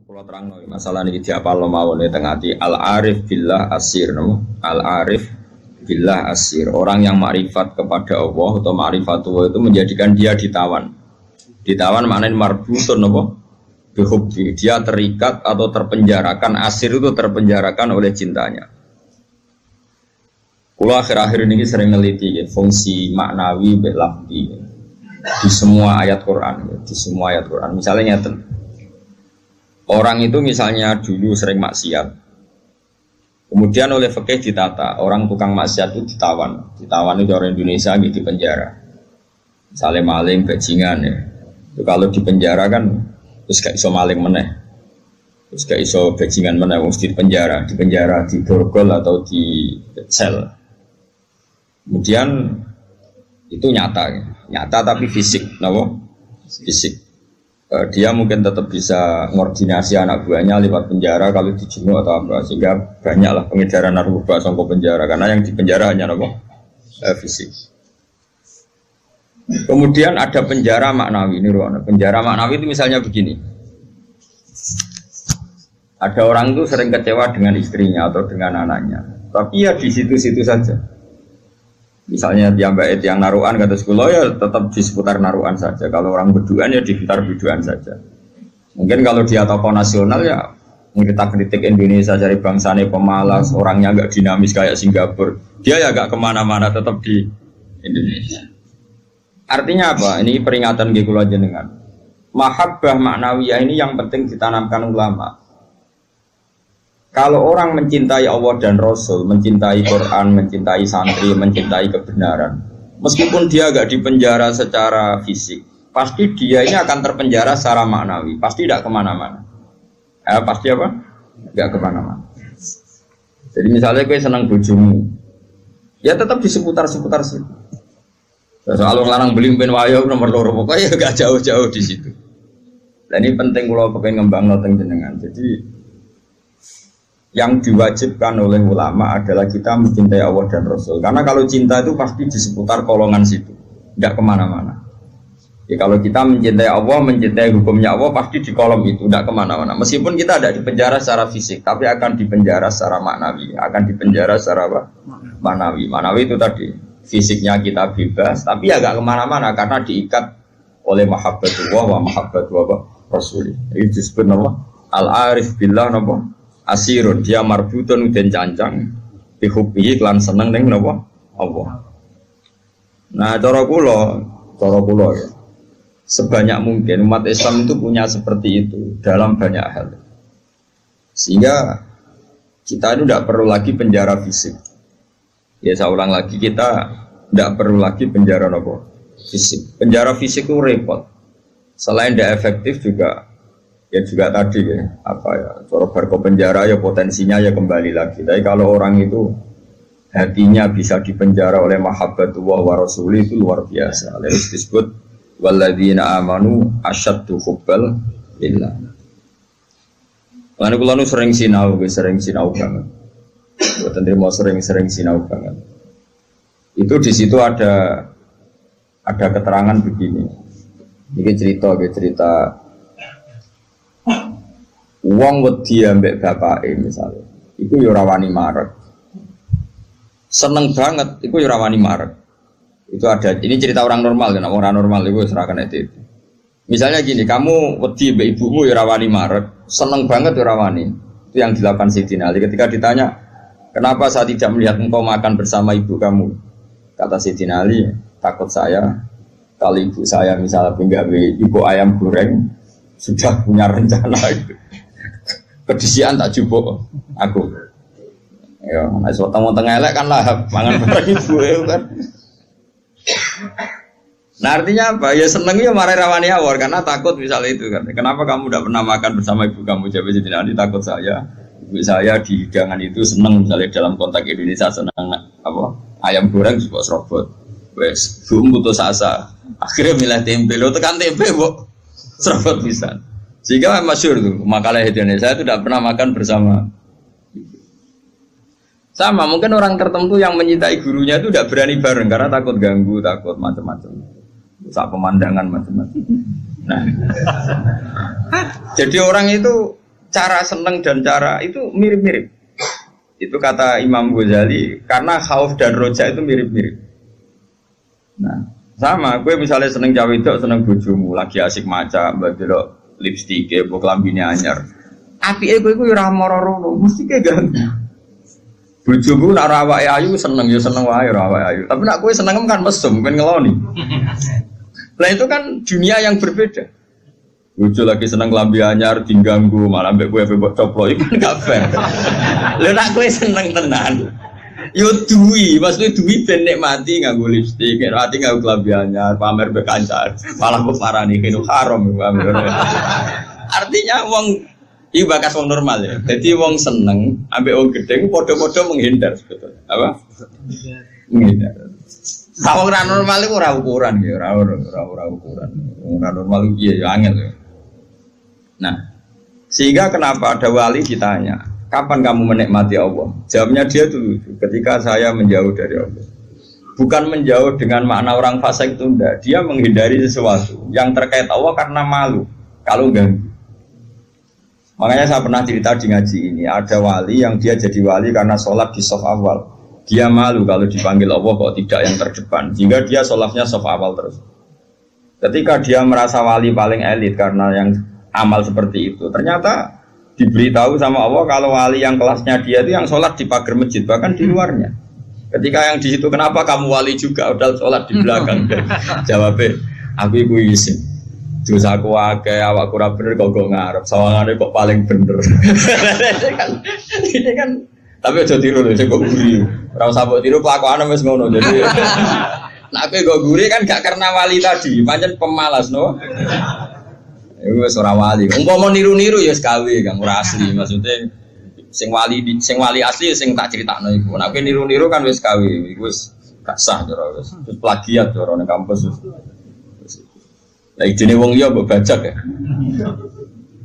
Kalau terang masalah ini diapal mawon tengati al-arif billah asir, al-arif billah asir. Orang yang makrifat kepada Allah atau makrifatu itu menjadikan dia ditawan. Ditawan maknanya marbutun apa? Bihubbi. Dia terikat atau terpenjarakan. Asir itu terpenjarakan oleh cintanya. Kalau akhir-akhir ini sering neliti fungsi maknawi belafdi di semua ayat Quran, di semua ayat Quran. Misalnya orang itu misalnya dulu sering maksiat, kemudian oleh fikih ditata, orang tukang maksiat itu ditawan itu orang Indonesia gitu di penjara. Misalnya maling, bajingan ya. Itu kalau di penjara kan terus gak iso maling meneh. Terus gak iso bajingan meneh mesti di penjara, di borgol atau di sel. Kemudian itu nyata tapi fisik, fisik. Dia mungkin tetap bisa koordinasi anak buahnya lewat penjara kalau dijenuh atau apa, sehingga banyaklah pengedaran narkoba sampai penjara karena yang di penjara hanya fisik. Kemudian ada penjara maknawi ini ruang. Penjara maknawi itu misalnya begini. Ada orang itu sering kecewa dengan istrinya atau dengan anaknya, tapi ya di situ-situ saja. Misalnya yang naruhan kata sekolah ya tetap di seputar naruhan saja. Kalau orang berduaan ya di sekitar berduaan saja. Mungkin kalau dia tokoh nasional ya kritik Indonesia dari bangsanya pemalas, orangnya agak dinamis kayak Singapura. Dia ya agak kemana-mana tetap di Indonesia. Artinya apa? Ini peringatan gitu aja dengan mahabbah maknawiyah ini yang penting ditanamkan ulama. Kalau orang mencintai Allah dan Rasul, mencintai Quran, mencintai santri, mencintai kebenaran, meskipun dia agak dipenjara secara fisik, pasti dia ini akan terpenjara secara maknawi, pasti tidak kemana-mana. Pasti apa? Tidak kemana-mana. Jadi misalnya gue senang bojomu, ya tetap di seputar-seputar situ. Soal larang beli ben wayo nomor loro, pokoknya gak jauh-jauh di situ. Dan ini penting kalau pengen ngembang noteng jenengan. Jadi yang diwajibkan oleh ulama adalah kita mencintai Allah dan Rasul. Karena kalau cinta itu pasti di seputar kolongan situ, tidak kemana-mana. Ya, kalau kita mencintai Allah, mencintai hukumnya Allah, pasti di kolom itu, tidak kemana-mana. Meskipun kita tidak dipenjara secara fisik, tapi akan dipenjara secara maknawi. Akan dipenjara secara apa? Maknawi. Maknawi itu tadi, fisiknya kita bebas, tapi ya agak kemana-mana karena diikat oleh mahabbatullah wa mahabbatullah Rasul. Ini disebut nama al-arif billah nama asirun, dia marbutun dan cancang bihubbihi klan seneng ning napa Allah. Nah, cara kula ya. Sebanyak mungkin umat Islam itu punya seperti itu dalam banyak hal. Sehingga kita itu tidak perlu lagi penjara fisik. Ya saya ulang lagi, kita tidak perlu lagi penjara fisik. Penjara fisik itu repot. Selain tidak efektif juga ya juga tadi ya, cara berko penjara ya potensinya ya kembali lagi. Tapi kalau orang itu hatinya bisa dipenjara oleh mahabbatullah wa rasuli itu luar biasa. Lalu disebut walladzina amanu asyaddu hubbal lillah. Lan kula nu sering sinau banget. Mboten mau sering sinau banget. Itu di situ ada keterangan begini. Ini cerita wong wedi ambek bapake misalnya, iku ya ora wani marek. Seneng banget, iku ya ora wani marek. Itu ada, ini cerita orang normal kan, orang normal itu serahkan itu. Misalnya gini, kamu wedi ambek ibumu ya ora wani marek, seneng banget ya ora wani. Itu yang dilakukan Sayyidina Ali ketika ditanya, kenapa saya tidak melihat engkau makan bersama ibu kamu? Kata Sayyidina Ali, takut saya kalau ibu saya misalnya penggawe ibu ayam goreng sudah punya rencana itu. Kedisian tak jupuk aku. Ya, nek weteng tengah elek kan lahap mangan bareng ibu kan. Nah artinya apa? Ya seneng ya marai rawani awor karena takut misalnya itu kan. Kenapa kamu tidak pernah makan bersama ibu kamu? Jawab Sayyidina Ali, takut saya. Ibu saya di hidangan itu seneng misalnya dalam konteks Indonesia seneng ayam goreng juga serobot. Wes, belum putus asa. Akhirnya milih tempe. Lo tekan tempe, kok serobot bisa. Sehingga masyhur tuh makalah Indonesia itu tidak pernah makan bersama. Sama mungkin orang tertentu yang mencintai gurunya itu tidak berani bareng karena takut ganggu, takut macam-macam, pemandangan macam-macam. Nah, jadi orang itu cara seneng dan cara itu mirip-mirip. Itu kata Imam Ghazali, karena khauf dan roja itu mirip-mirip. Nah, sama, gue misalnya seneng cawe itu, seneng bojomu, lagi asik maca, mbak lipstick, mbok klambine anyar. Apike kowe iku ora moro-moro, mesti ke ganteng. Bojomu nak awake ayu seneng ya seneng wae ora awake ayu. Tapi nak kowe seneng kan mesum, ben ngeloni. Lah itu kan dunia yang berbeda. Bojo lagi seneng klambi anyar diganggu, malah mbek kowe mbok coplok iku kan gak fair. Lha nak kowe seneng tenan. Yo duwi, maksudnya duwi ben nikmati nganggo lipstik, nikmati nganggo klambi anyar, pamer mbek kancan. Malah kok parani kene haram. Artinya wong iki bakas wong normal ya. Jadi wong seneng ambek wong gedhe padha-padha menghindar sebetulnya. Apa? Menghindar. Kalau ora normal iku ora ukuran ya, ora ukuran. Ora normal iki ya angel ya. Nah, sehingga kenapa ada wali ditanya, kapan kamu menikmati Allah? Jawabnya dia dulu, ketika saya menjauh dari Allah. Bukan menjauh dengan makna orang fasik itu enggak. Dia menghindari sesuatu yang terkait Allah karena malu kalau ganggu. Makanya saya pernah cerita di ngaji ini, ada wali yang dia jadi wali karena sholat di shaf awal. Dia malu kalau dipanggil Allah kok tidak yang terdepan, sehingga dia sholatnya shaf awal terus. Ketika dia merasa wali paling elit karena yang amal seperti itu, ternyata diberitahu sama Allah kalau wali yang kelasnya dia itu yang sholat di pagar masjid, bahkan di luarnya. Ketika yang di situ, kenapa kamu wali juga udah sholat di belakang? Jawabnya, aku iku isin. Terus aku akeh awak ora bener kok ngarep, sawangane kok paling bener. Ini kan tapi aja tiru lho, sing kok guri. Ora usah mbok tiru kelakuane wis ngono. Jadi nek kowe kok guri kan gak karena wali tadi, pancen pemalas no. Iku wis ora wali. Umpama niru-niru ya sekawe Kang, ora asli. Maksudnya sing wali asli sing tak critakno iku. Nek kowe niru-niru kan wis kawe, iku wis gak sah cara wis. Terus plagiat cara ning kampus wis. Lah ijine wong liya mbok bajak ya.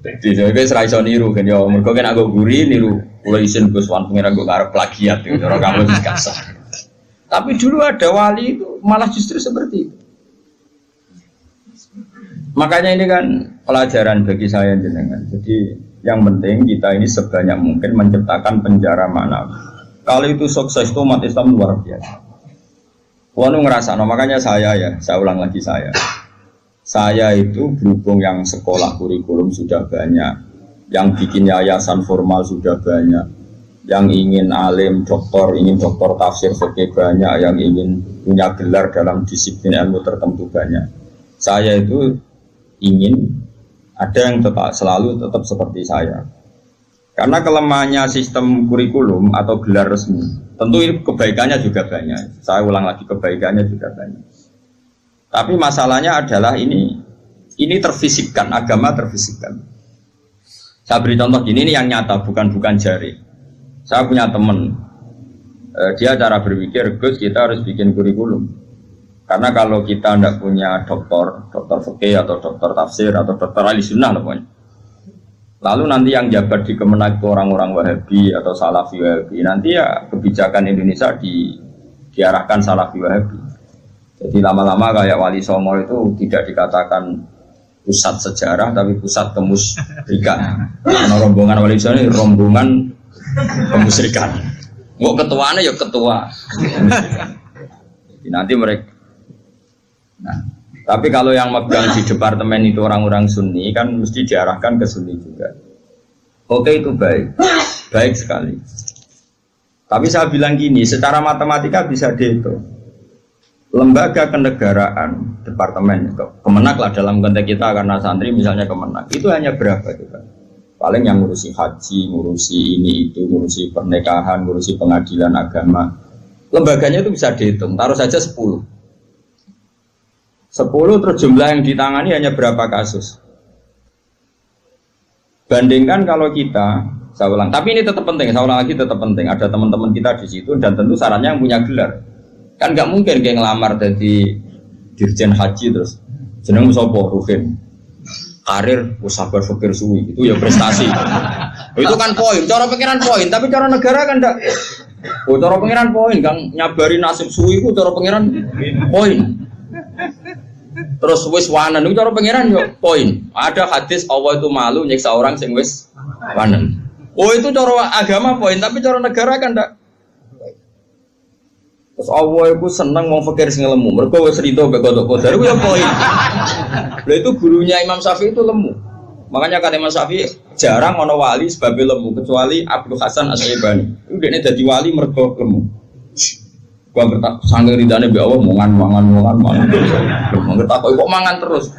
Dadi wis ra iso niru kan ya. Mergo kan aku guri niru kula isin Gus Wan pengen aku arep plagiat ya cara kampus wis gak sah. Tapi dulu ada wali itu malah justru seperti itu. Makanya ini kan pelajaran bagi saya jenengan. Jadi yang penting kita ini sebanyak mungkin menciptakan penjara manawi. Kalau itu sukses itu umat Islam luar biasa. Wanu ngerasa, makanya saya ulang lagi saya itu berhubung yang sekolah kurikulum sudah banyak, yang bikin yayasan formal sudah banyak, yang ingin alim, ingin doktor tafsir fikih banyak, yang ingin punya gelar dalam disiplin ilmu tertentu banyak. Saya itu ingin ada yang selalu tetap seperti saya. Karena kelemahannya sistem kurikulum atau gelar resmi, tentu ini kebaikannya juga banyak. Saya ulang lagi, kebaikannya juga banyak. Tapi masalahnya adalah ini terfisikkan, agama terfisikkan. Saya beri contoh gini, ini yang nyata, bukan jari. Saya punya teman, dia cara berpikir, Gus kita harus bikin kurikulum. Karena kalau kita tidak punya doktor fikih atau doktor tafsir atau doktor ahli sunnah pokoknya. Lalu nanti yang jabat di Kemenak itu orang-orang Wahabi atau Salafi Wahabi, nanti ya kebijakan Indonesia diarahkan Salafi Wahabi. Jadi lama-lama kayak Wali Songo itu tidak dikatakan pusat sejarah tapi pusat kemusyrikan. Karena rombongan Wali Songo ini rombongan kemusyrikan. Mau ketuanya ya ketua. Jadi nanti mereka. Nah, tapi kalau yang megang di departemen itu orang-orang Sunni kan mesti diarahkan ke Sunni juga. Oke itu baik sekali. Tapi saya bilang gini, secara matematika bisa dihitung. Lembaga kenegaraan, departemen, Kemenak lah dalam konteks kita karena santri misalnya Kemenak, itu hanya berapa juga? Paling yang ngurusi haji, ngurusi ini itu, ngurusi pernikahan, ngurusi pengadilan agama. Lembaganya itu bisa dihitung, taruh saja 10 terus jumlah yang ditangani hanya berapa kasus. Bandingkan kalau kita, saya ulang, tapi ini tetap penting, saya ulang lagi tetap penting. Ada teman-teman kita di situ dan tentu sarannya yang punya gelar. Kan nggak mungkin kayak ngelamar jadi dirjen haji terus jeneng sopo Rufin karir usaha berpikir suwi itu ya prestasi. Itu kan poin, cara pikiran poin, tapi cara negara kan enggak. Cara pengiran poin, Kang nyabari nasib suwi itu cara pengiran poin. Terus wis wanen itu cara pangeran yo poin. Ada hadis Allah itu malu nyiksa orang sing wis wanen. Oh itu cara agama poin, tapi cara negara kan ndak. Terus Allah itu seneng wong fakir sing lemu. Mergo wis rido mbek kodok kodar ku yo poin. Lha itu gurunya Imam Syafi'i itu lemu. Makanya kata Imam Syafi'i jarang ono wali sebab lemu kecuali Abdul Hasan Asy-Syaibani. Itu dekne dadi wali mergo lemu. Gua bertak sanggeng ridane mbek Allah mangan. Mengko takok kok mangan terus.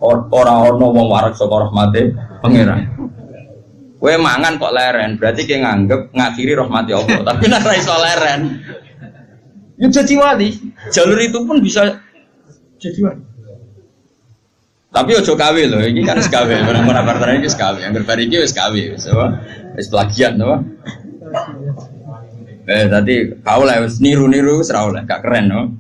Ora ono wong warak saka rahmate pangeran. Kowe mangan kok leren, berarti kowe nganggep ngakhiri rahmati Allah. Tapi nek ora iso leren. Ya jadi wali. Jalur itu pun bisa jadi wali. Tapi ojo kawe lho, iki kan wis kawe. Ora partner iki wis kawe. Angger bar iki wis kawe, wis plagiat to. Tadi kau lah niru-niru serau lah, gak keren no.